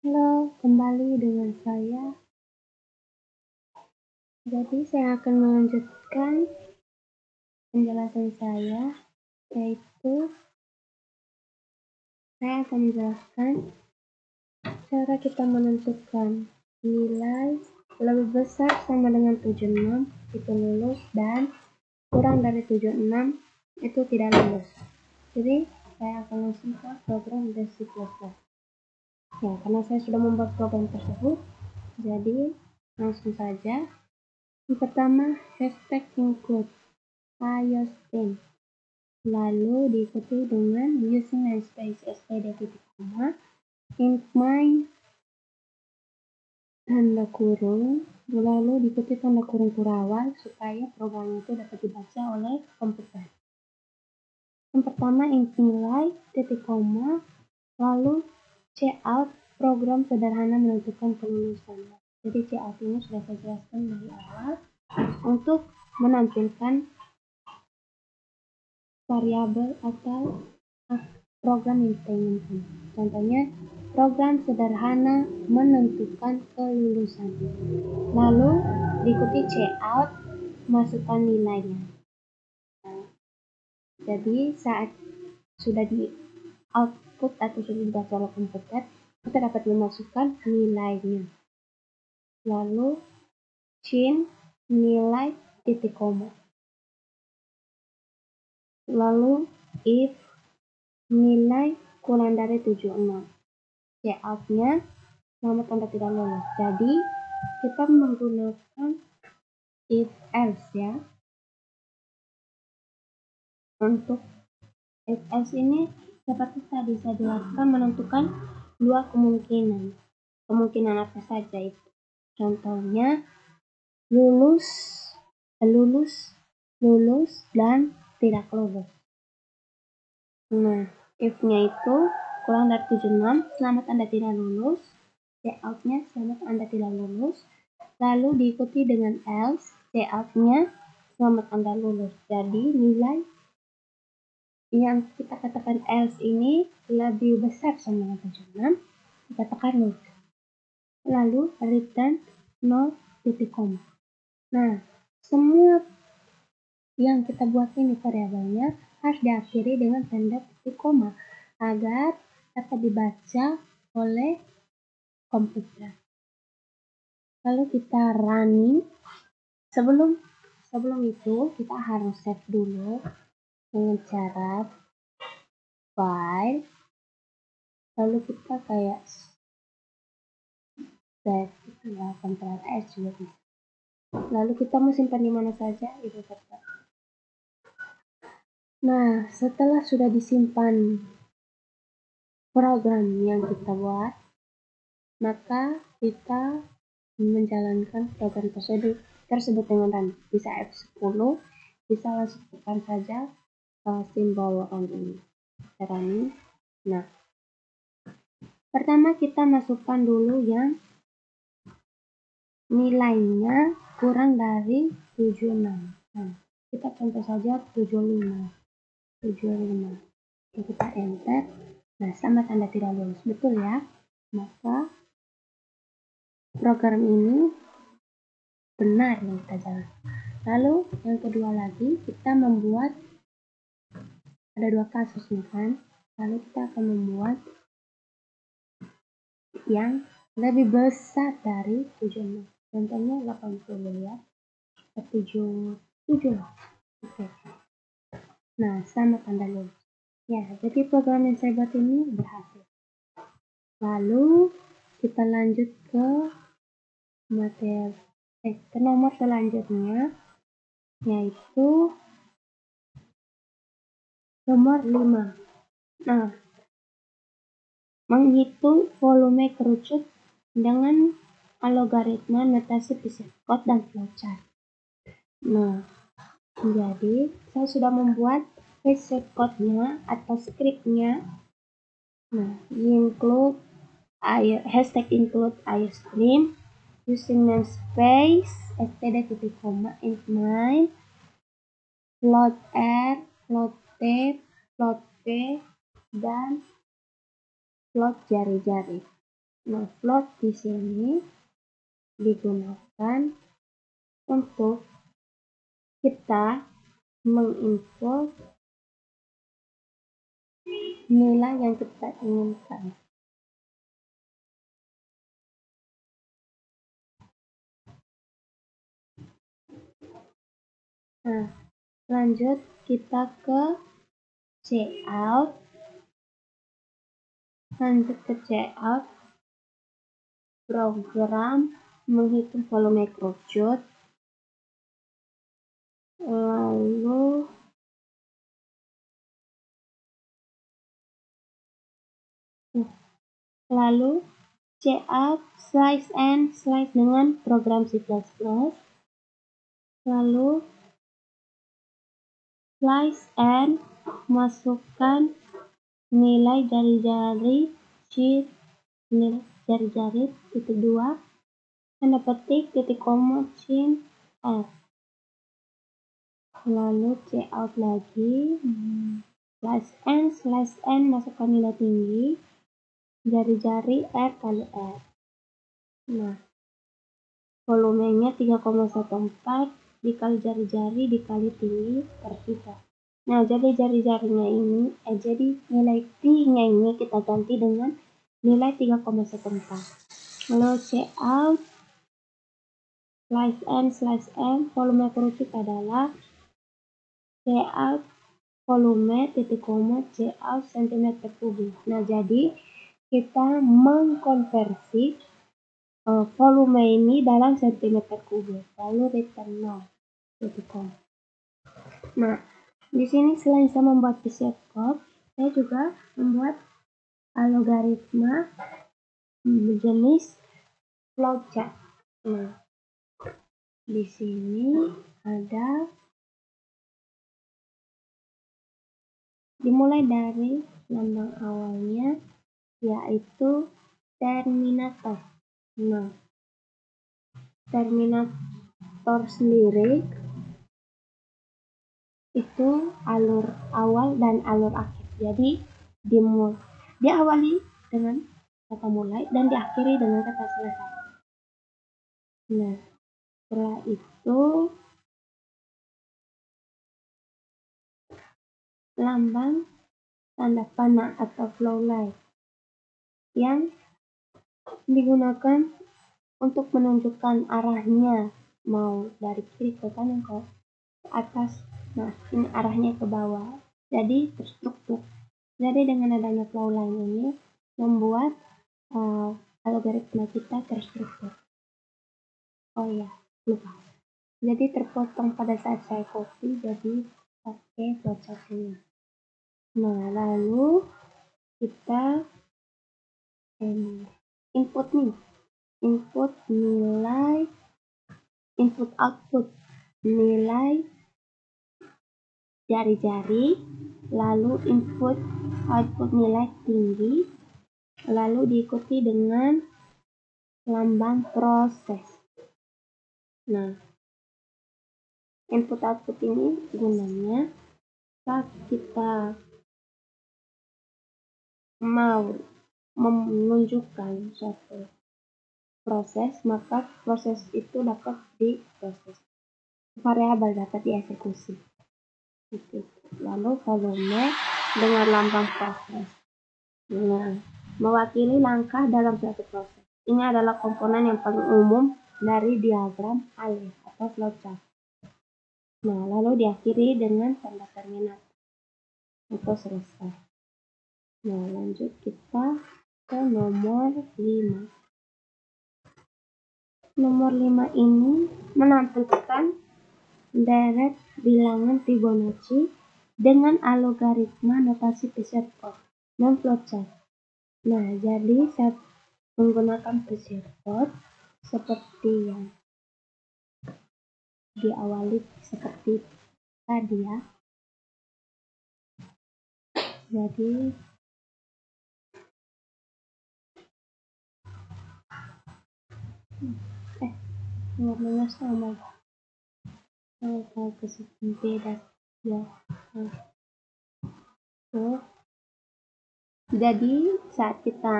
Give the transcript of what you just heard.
Halo, kembali dengan saya. Jadi saya akan melanjutkan penjelasan saya, yaitu saya akan menjelaskan cara kita menentukan nilai lebih besar sama dengan 76 itu lulus dan kurang dari 76 itu tidak lulus. Jadi saya akan langsung ke program C++. Ya, karena saya sudah membuat program tersebut, jadi langsung saja. Yang pertama, hashtag include iOS 10, lalu diikuti dengan using namespace std titik koma int main tanda kurung, lalu diikuti tanda kurung kurawal supaya program itu dapat dibaca oleh komputer. Yang pertama, int nilai titik koma, lalu cout, program sederhana menentukan kelulusan. Jadi cout ini sudah saya jelaskan dari awal untuk menampilkan variabel atau program yang kita inginkan. Contohnya, program sederhana menentukan kelulusan. Lalu diikuti cout, masukkan nilainya. Jadi saat sudah di output atau sudah dibaca oleh komputer, kita dapat memasukkan nilainya. Lalu chin nilai titik koma. Lalu if nilai kurang dari 76. Cout-nya nama tanda tidak lulus. Jadi kita menggunakan if else ya. Untuk if else ini seperti tadi saya jelaskan menentukan dua kemungkinan. Kemungkinan apa saja itu? Contohnya lulus, dan tidak lulus. Nah, if-nya itu kurang dari 76, selamat Anda tidak lulus. Cout-nya selamat Anda tidak lulus. Lalu diikuti dengan else, cout-nya selamat Anda lulus. Jadi nilai yang kita katakan else ini lebih besar sama dengan 76, kita tekan loop. Lalu return 0 titik koma. Nah, semua yang kita buat ini variabelnya harus diakhiri dengan tanda titik koma agar dapat dibaca oleh komputer. Lalu kita running. Sebelum itu kita harus save dulu dengan cara file. Lalu kita kayak save itu ya, Ctrl S juga bisa. Lalu kita mau simpan di mana saja itu tetap. Nah, setelah sudah disimpan program yang kita buat, maka kita menjalankan program tersebut dengan run. Bisa F10, bisa langsung tekan saja simbol run ini. Running. Nah, pertama kita masukkan dulu yang nilainya kurang dari 76. Nah, kita contoh saja 75. Kita enter. Nah, sama tanda tidak lulus. Betul ya? Maka program ini benar yang kita jalankan. Lalu yang kedua lagi, kita membuat ada dua kasus nih kan. Lalu kita akan membuat yang lebih besar dari 76. Contohnya 80 ya. 77 lah. Oke. Nah, sama tanda lulus. Ya, jadi program yang saya buat ini berhasil. Lalu kita lanjut ke ke nomor selanjutnya, yaitu nomor 5. Nah, menghitung volume kerucut dengan algoritma notasi pseudocode dan flowchart. Nah, jadi saya sudah membuat pseudocode-nya atau script-nya. Nah, hashtag include iostream using namespace std titik koma int main float r, float t, float p, dan float jari-jari. Nah, float di sini digunakan untuk kita menginput nilai yang kita inginkan. Nah, lanjut kita ke cout. Lanjut ke cout, program menghitung volume kerucut, lalu cout slice and slice dengan program C++, lalu slice and masukkan nilai jari-jari sheet, nilai jari-jari titik 2, tanda petik titik koma cin F, lalu cout lagi, slice and masukkan nilai tinggi jari-jari R kali R. Nah, volumenya 3,14 dikali jari-jari dikali tinggi per 3. Nah, jadi jari-jarinya ini, jadi nilai T-nya ini kita ganti dengan nilai 3,14. Lalu cout slice and volume kerucut adalah cout volume titik koma cout cm3. Nah, jadi kita mengkonversi volume ini dalam cm3, lalu return 0. Nah, di sini selain saya membuat preset code, saya juga membuat algoritma jenis flowchart. Nah, di sini ada dimulai dari lambang awalnya yaitu terminator. Nah, terminator sendiri itu alur awal dan alur akhir. Jadi diawali dengan kata mulai dan diakhiri dengan kata selesai. Nah, setelah itu lambang tanda panah atau flow line yang digunakan untuk menunjukkan arahnya, mau dari kiri ke kanan ke atas. Nah, ini arahnya ke bawah, jadi terstruktur. Jadi dengan adanya flow line ini membuat algoritma kita terstruktur. Oh ya, lupa. Jadi terpotong pada saat saya copy, jadi pakai flowchart ini. Nah, lalu kita input nilai output nilai jari-jari, lalu output nilai tinggi, lalu diikuti dengan lambang proses. Nah, input output ini gunanya saat kita mau menunjukkan suatu proses, maka proses itu dapat diproses, variabel dapat dieksekusi. Lalu volume dengan lambang proses. Nah, mewakili langkah dalam suatu proses. Ini adalah komponen yang paling umum dari diagram alef atau flowchart. Nah, lalu diakhiri dengan tanda terminator untuk selesai. Nah, lanjut kita ke nomor 5. Nomor 5 ini menampilkan deret bilangan Fibonacci dengan algoritma notasi preset code dan flowchart. Nah, jadi saya menggunakan preset code seperti yang diawali seperti tadi ya. Jadi warnanya sama ke beda ya. Jadi saat kita